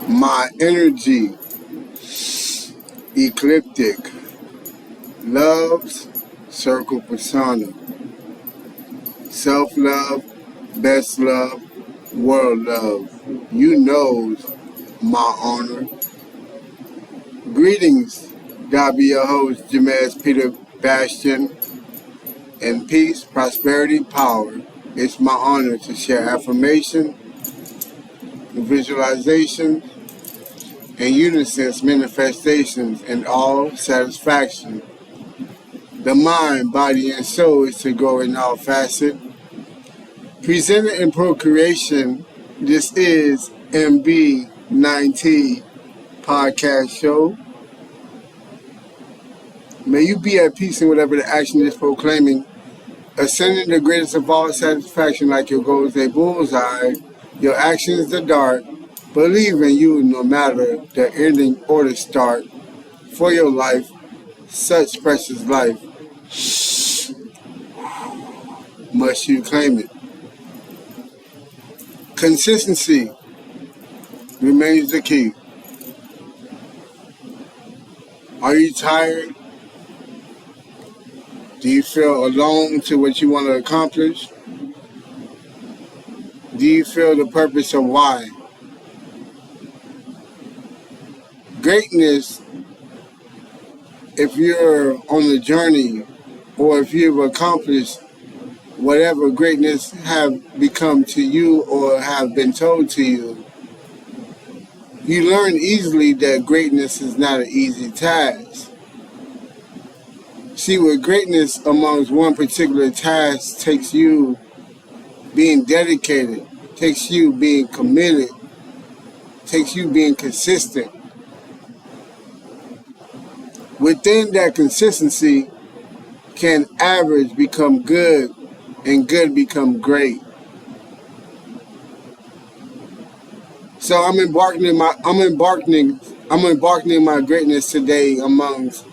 My Energy Ecliptic Love's Circle Persona. Self-love, best love, world love. You knows my honor. Greetings, God be your host, JaMes Peter Bastien. In peace, prosperity, power. It's my honor to share affirmation, visualization, and unisons manifestations in all satisfaction. The mind, body, and soul is to grow in all facets. Presented in procreation, this is MB9T Podcast show. May you be at peace in whatever the action is proclaiming. Ascending the greatest of all satisfaction like your goal is a bullseye. Your actions the dart. Believe in you no matter the ending or the start. For your life, such precious life, must you claim it. Consistency remains the key. Are you tired? Do you feel alone to what you want to accomplish? Do you feel the purpose of why? Greatness, if you're on the journey or if you've accomplished whatever greatness have become to you or have been told to you, you learn easily that greatness is not an easy task. See, with greatness amongst one particular task takes you being dedicated, takes you being committed, takes you being consistent. Within that consistency can average become good and good become great. So I'm embarking in my greatness today amongst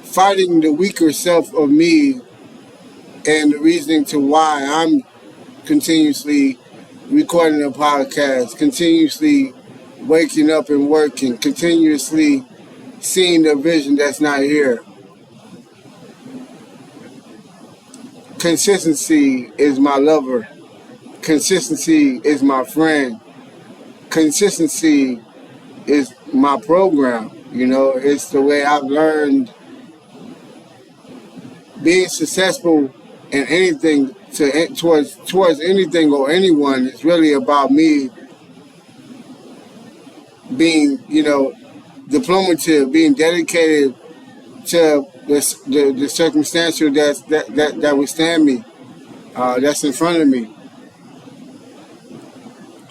fighting the weaker self of me and the reasoning to why I'm continuously recording a podcast, continuously waking up and working, continuously seeing the vision that's not here. Consistency is my lover. Consistency is my friend. Consistency is my program. You know, it's the way I've learned being successful in anything towards anything or anyone is really about me being, diplomative, being dedicated to the circumstantial that withstand me, that's in front of me.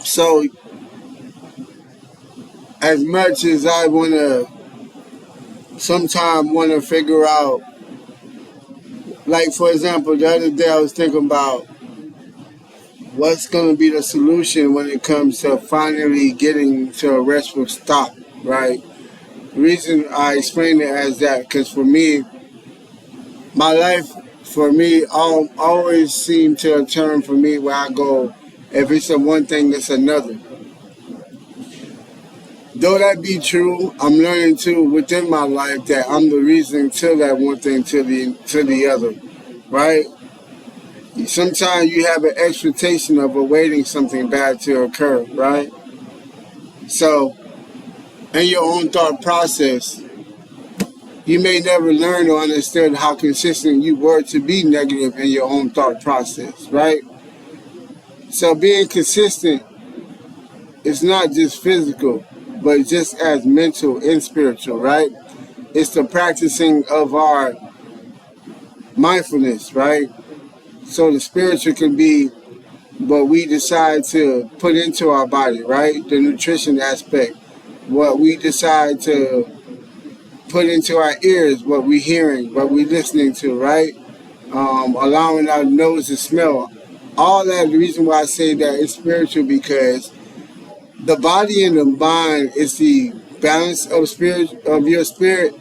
So, as much as I sometimes want to figure out, like for example, the other day I was thinking about what's going to be the solution when it comes to finally getting to a restful stop, right? The reason I explain it as that, because for me, my life, always seemed to turn for me where I go, if it's a one thing, it's another. Though that be true, I'm learning too within my life that I'm the reason to that one thing to the other, right? Sometimes you have an expectation of awaiting something bad to occur, right? So, in your own thought process, you may never learn or understand how consistent you were to be negative in your own thought process, right? So being consistent is not just physical, but just as mental and spiritual, right? It's the practicing of our mindfulness, right? So the spiritual can be what we decide to put into our body, right? The nutrition aspect, what we decide to put into our ears, what we're hearing, what we're listening to, right? Allowing our nose to smell. All that, the reason why I say that it's spiritual, because the body and the mind is the balance of your spirit,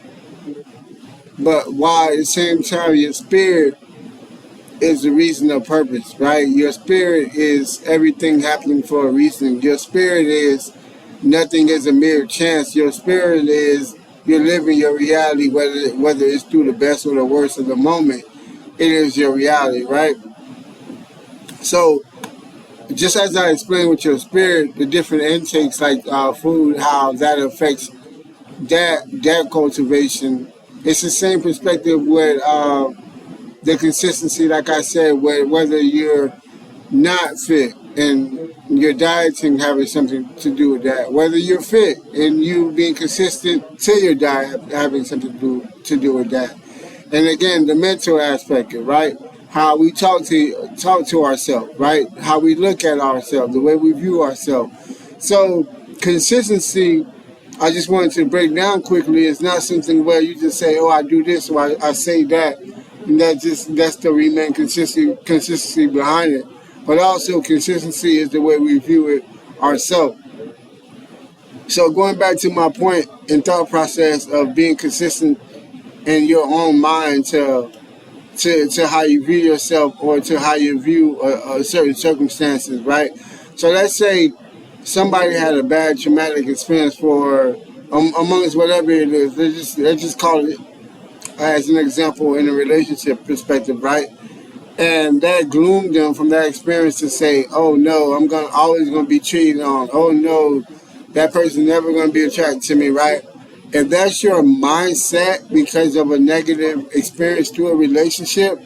but while at the same time your spirit is the reason of purpose, right? Your spirit is everything happening for a reason. Your spirit is nothing is a mere chance. Your spirit is you're living your reality, whether it's through the best or the worst of the moment. It is your reality, right? So, just as I explained with your spirit, the different intakes like food, how that affects that cultivation. It's the same perspective with the consistency, like I said, whether you're not fit and your dieting having something to do with that, whether you're fit and you being consistent to your diet having something to do with that. And again, the mental aspect, right? How we talk to ourselves, right? How we look at ourselves, the way we view ourselves. So consistency, I just wanted to break down quickly. It's not something where you just say, "Oh, I do this," or I say that, and that's the remain consistency behind it. But also, consistency is the way we view it ourselves. So going back to my point and thought process of being consistent in your own mind to how you view yourself or to how you view certain circumstances, right? So let's say somebody had a bad traumatic experience for amongst whatever it is. Let's just call it as an example in a relationship perspective, right? And that gloomed them from that experience to say, "Oh no, I'm always gonna be cheated on. Oh no, that person's never gonna be attracted to me," right? If that's your mindset because of a negative experience through a relationship,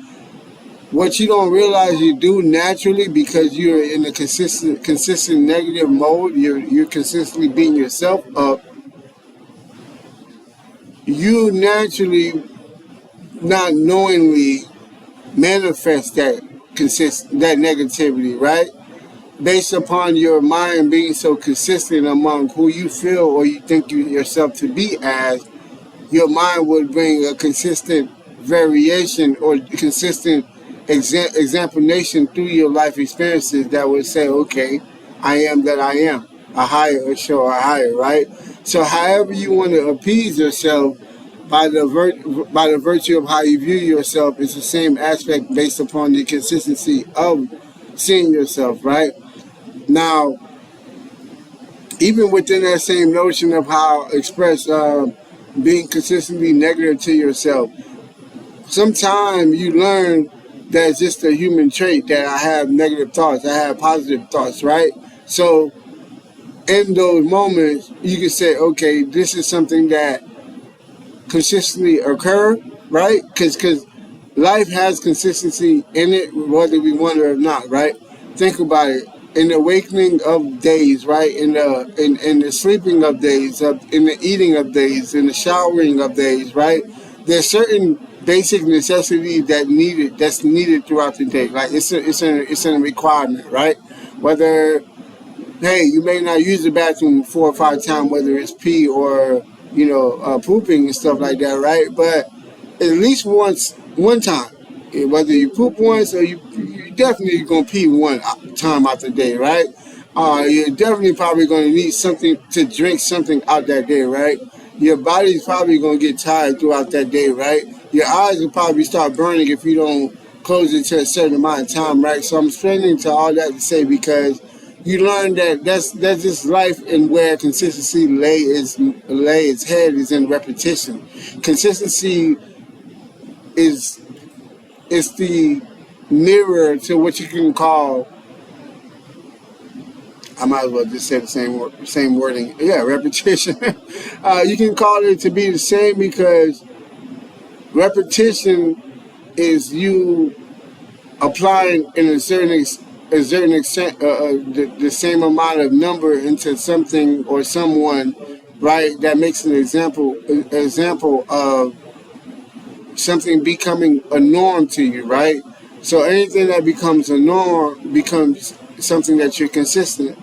what you don't realize you do naturally because you're in a consistent negative mode, you're consistently beating yourself up, you naturally, not knowingly, manifest that negativity, right? Based upon your mind being so consistent among who you feel or you think yourself to be as, your mind would bring a consistent variation or consistent examination through your life experiences that would say, okay, I am that I am, a higher, or show a higher, right? So however you want to appease yourself by the virtue of how you view yourself is the same aspect based upon the consistency of seeing yourself, right? Now, even within that same notion of how express being consistently negative to yourself, sometimes you learn that it's just a human trait that I have negative thoughts, I have positive thoughts, right? So in those moments, you can say, okay, this is something that consistently occur, right? Because life has consistency in it, whether we want it or not, right? Think about it. In the awakening of days, right? In the sleeping of days, in the eating of days, in the showering of days, right? There's certain basic necessities that's needed throughout the day. Like it's a requirement, right? Whether you may not use the bathroom 4 or 5 times, whether it's pee or pooping and stuff like that, right? But at least one time. Whether you poop once or you definitely gonna pee one time out the day, right? You're definitely probably gonna need something to drink something out that day, right? Your body's probably gonna get tired throughout that day, right? Your eyes will probably start burning if you don't close it to a certain amount of time, right? So I'm explaining to all that to say because you learn that that's just life, and where consistency lay its head is in repetition. Consistency is the mirror to what you can call, I might as well just say the same wording. Yeah, repetition. You can call it to be the same because repetition is you applying in a certain extent the same amount of number into something or someone, right? That makes an example of something becoming a norm to you, right? So anything that becomes a norm becomes something that you're consistent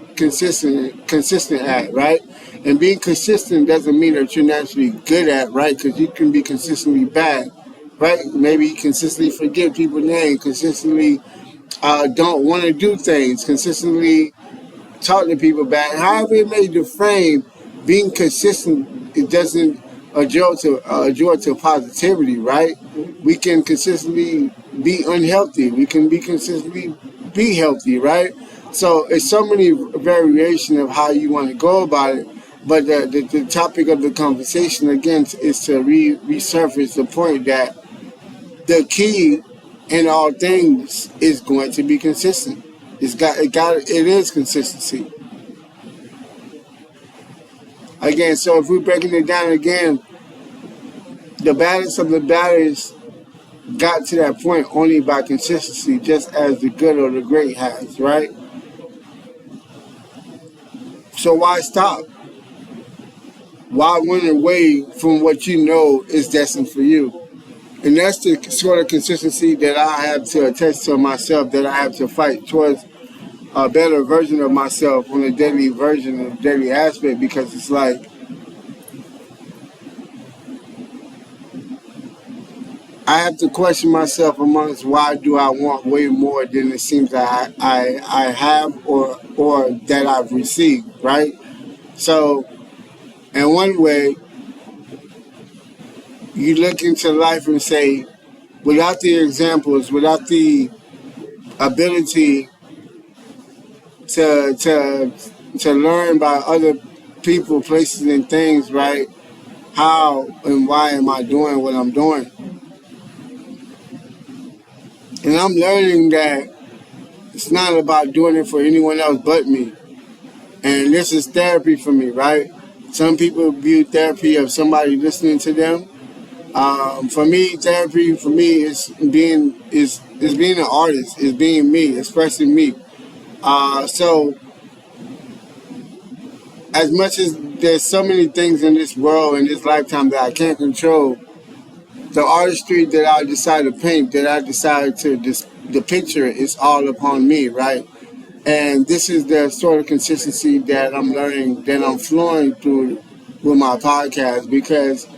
at, right? And being consistent doesn't mean that you're naturally good at, right? Because you can be consistently bad, right? Maybe you consistently forget people's names, consistently don't want to do things, consistently talk to people back. However it may deframe, being consistent, it doesn't adjure to positivity, right? We can consistently be unhealthy. We can be consistently be healthy, right? So it's so many variation of how you want to go about it. But the topic of the conversation again is to resurface the point that the key in all things is going to be consistent. It is consistency. Again, so if we're breaking it down again, the baddest of the baddest got to that point only by consistency, just as the good or the great has, right? So why stop? Why run away from what you know is destined for you? And that's the sort of consistency that I have to attest to myself, that I have to fight towards a better version of myself on a daily version, a daily aspect, because it's like, I have to question myself amongst why do I want way more than it seems that I have or that I've received, right? So, in one way, you look into life and say, without the examples, without the ability to learn by other people, places, and things, right? How and why am I doing what I'm doing? And I'm learning that it's not about doing it for anyone else but me. And this is therapy for me, right? Some people view therapy of somebody listening to them. For me, therapy for me is being an artist, is being me, expressing me. So as much as there's so many things in this world, in this lifetime that I can't control, the artistry that I decide to paint, that I decide to the picture is all upon me, right? And this is the sort of consistency that I'm learning, that I'm flowing through with my podcast, because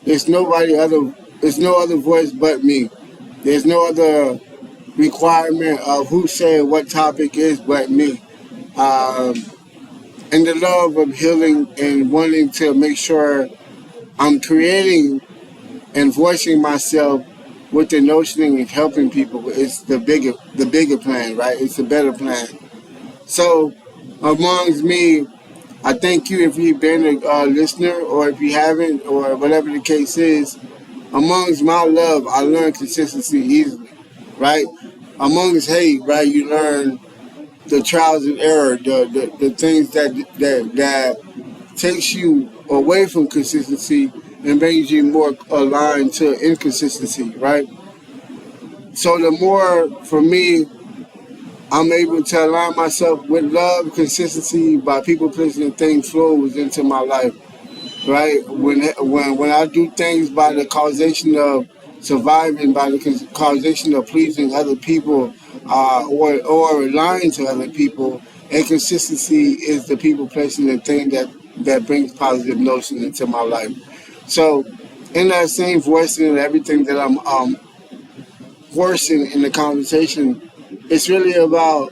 there's no other voice but me. There's no other requirement of who said what topic is but me. And the love of healing and wanting to make sure I'm creating and voicing myself with the notion of helping people. It's the bigger plan, right? It's the better plan. So amongst me, I thank you if you've been a listener, or if you haven't, or whatever the case is. Amongst my love, I learn consistency easily, right? Amongst hate, right, you learn the trials and error, the things that takes you away from consistency and brings you more aligned to inconsistency, right? So the more, for me, I'm able to align myself with love, consistency by people, places, and things flows into my life, right? When I do things by the causation of surviving, by the causation of pleasing other people, or lying to other people, and consistency is the people, placing, and thing that brings positive notion into my life. So, in that same voicing and everything that I'm voicing in the conversation, it's really about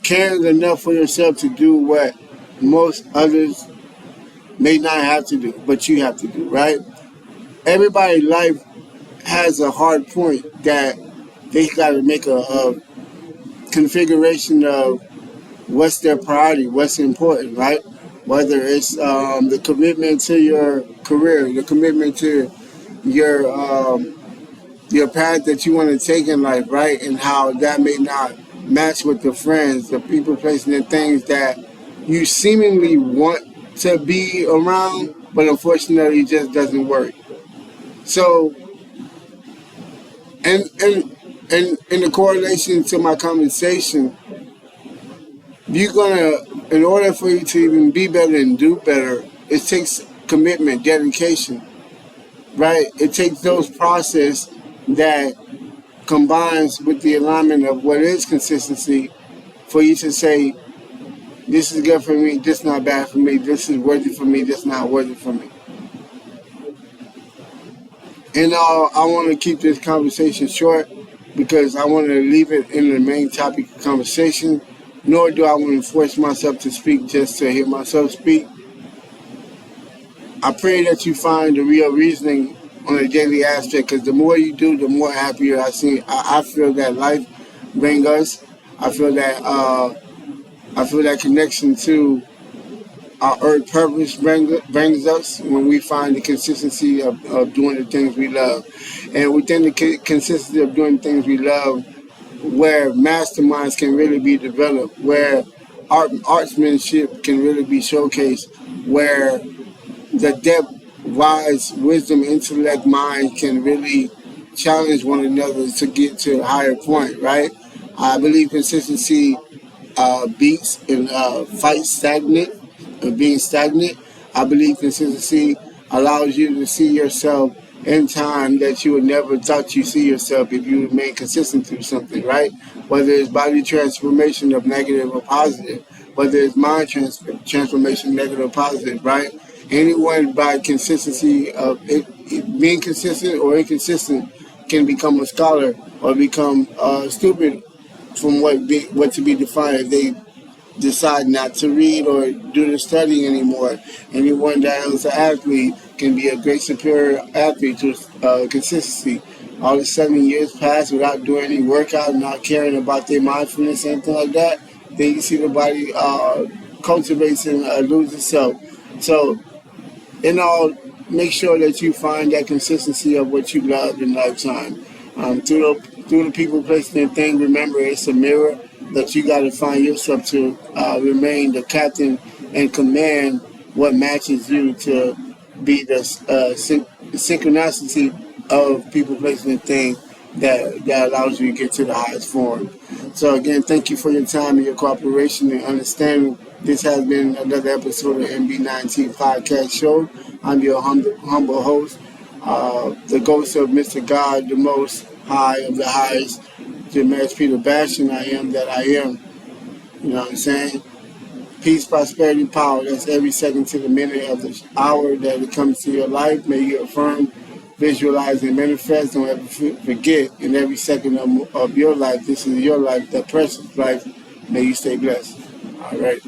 caring enough for yourself to do what most others may not have to do, but you have to do, right? Everybody's life has a hard point that they got to make a configuration of what's their priority, what's important, right? Whether it's the commitment to your career, the commitment to your path that you want to take in life, right? And how that may not match with the friends, the people, places, and things that you seemingly want to be around, but unfortunately it just doesn't work. So, and in the correlation to my conversation, in order for you to even be better and do better, it takes commitment, dedication, right? It takes those process that combines with the alignment of what is consistency for you to say, this is good for me, this is not bad for me, this is worthy for me, this is not worthy for me. And I want to keep this conversation short because I want to leave it in the main topic of conversation, nor do I want to force myself to speak just to hear myself speak. I pray that you find the real reasoning on a daily aspect, because the more you do, the more happier I feel that life brings us. I feel that connection to our earth purpose brings us when we find the consistency of doing the things we love. And within the consistency of doing things we love, where masterminds can really be developed, where artsmanship can really be showcased, where the depth, wise, wisdom, intellect, mind can really challenge one another to get to a higher point, right? I believe consistency beats and fights being stagnant. I believe consistency allows you to see yourself in time that you would never thought you see yourself if you remain consistent through something, right? Whether it's body transformation of negative or positive, whether it's mind transformation, negative or positive, right? Anyone by consistency of being consistent or inconsistent can become a scholar or become stupid from what to be defined if they decide not to read or do the studying anymore. Anyone that is an athlete can be a great superior athlete to consistency. All of a sudden, years pass without doing any workout, not caring about their mindfulness, anything like that. Then you see the body cultivates and loses itself. So, in all, make sure that you find that consistency of what you love in lifetime. Through the people, places, and things, remember it's a mirror that you got to find yourself to remain the captain and command what matches you to be the synchronicity of people, places, and things that allows you to get to the highest form. So again, thank you for your time and your cooperation and understanding. This has been another episode of MB9T Podcast Show. I'm your humble host, the ghost of Mr. God, the most high of the highest, JaMes Peter Bastien. I am that I am. You know what I'm saying? Peace, prosperity, power. That's every second to the minute of the hour that it comes to your life. May you affirm, visualize, and manifest. Don't ever forget in every second of your life, this is your life, that precious life. May you stay blessed. All right.